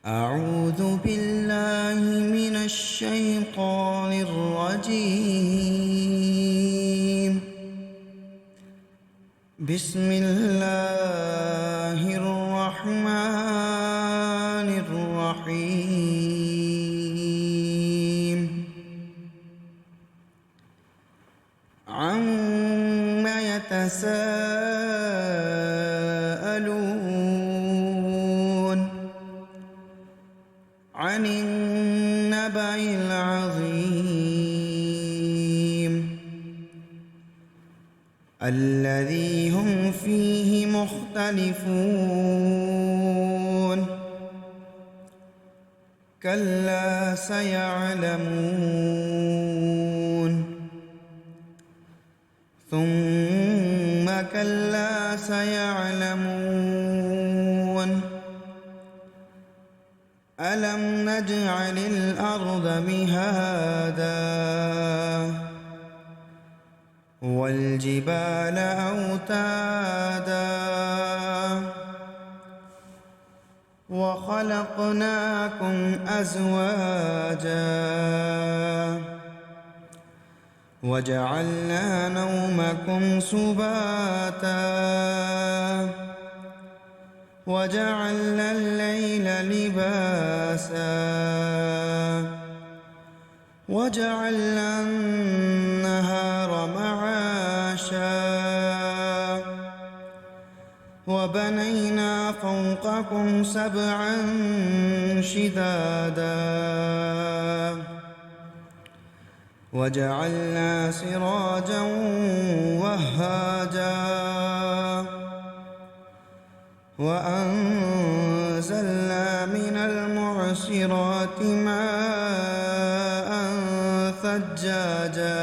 أعوذ بالله من الشيطان الرجيم. بسم الله الرحمن الرحيم. عم يتساءلون عن النبأ العظيم الذي هم فيه مختلفون. كلا سيعلمون ثم كلا سيعلمون. ألم نجعل الأرض مهادا والجبال أوتادا وخلقناكم أزواجا وجعلنا نومكم سباتا وجعلنا الليل لباسا وجعلنا النهار معاشا وبنينا فوقكم سبعا شدادا وجعلنا سراجا وهاجا وأنزلنا من المعصرات ماء ثجاجا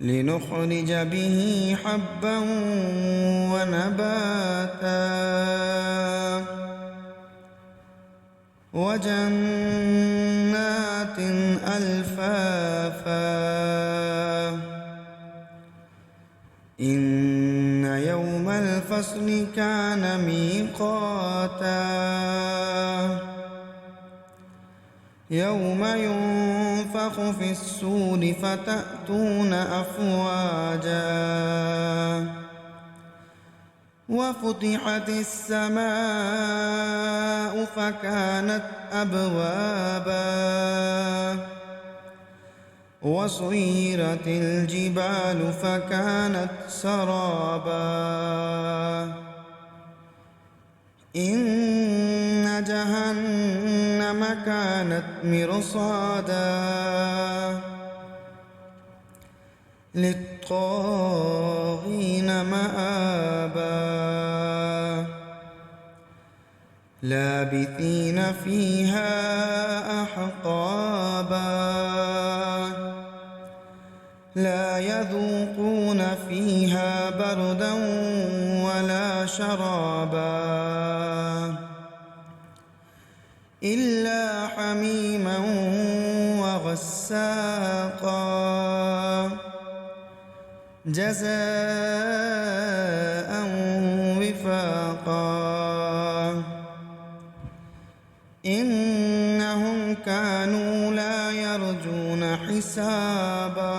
لنخرج به حبا ونباتا وجنات ألفافا. إن يوم الفصل كان ميقاتا يوم ينفخ في الصور فتأتون أفواجا وفتحت السماء فكانت أبوابا وسيرت الجبال فكانت سرابا. إن جهنم كانت مرصادا للطاغين مآبا لابثين فيها أحقابا لا يذوقون فيها بردا ولا شرابا إلا حميما وغساقا جزاء وفاقا. إنهم كانوا لا يرجون حسابا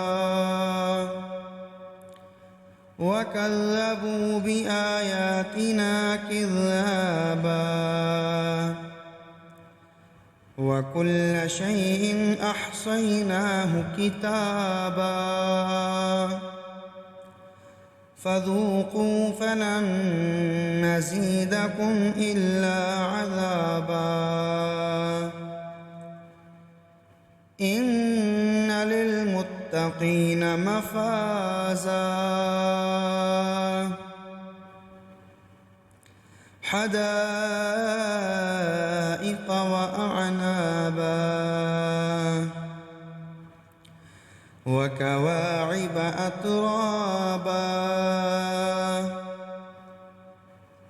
وكذبوا بآياتنا كذابا وكل شيء أحصيناه كتابا فذوقوا فلن نزيدكم إلا عذابا. إن للمتقين مفازا حدائق وأعنابا وكواعب أترابا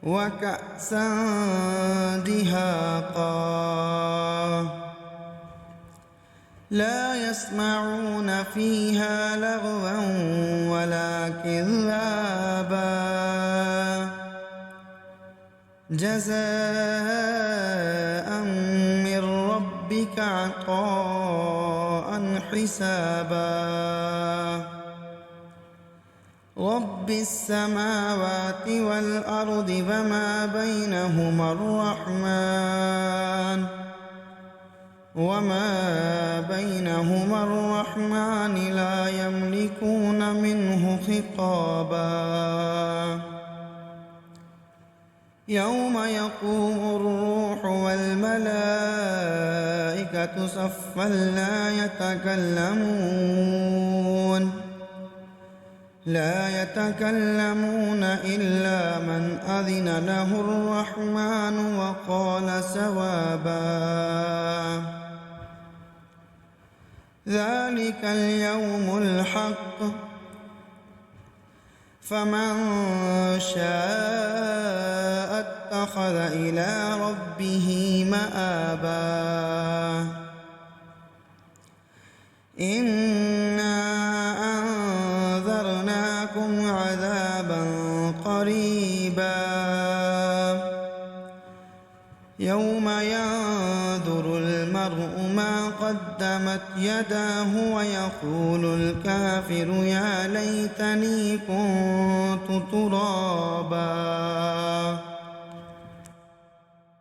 وكأسا دهاقا لا يسمعون فيها لغوا ولا كذابا جزاء من ربك عطاء حسابا رب السماوات والأرض وما بينهما الرحمن لا يملكون منه خطابا يوم يقوم الروح والملائكة صفا لا يتكلمون إلا من أذن له الرحمن وقال صوابا ذلك اليوم الحق فمن شاء اتخذ إلى ربه مآبا إنا أنذرناكم عذابا قريبا يوم ينظر المرء ما قدمت يداه ويقول الكافر يا ليتني كنت ترابا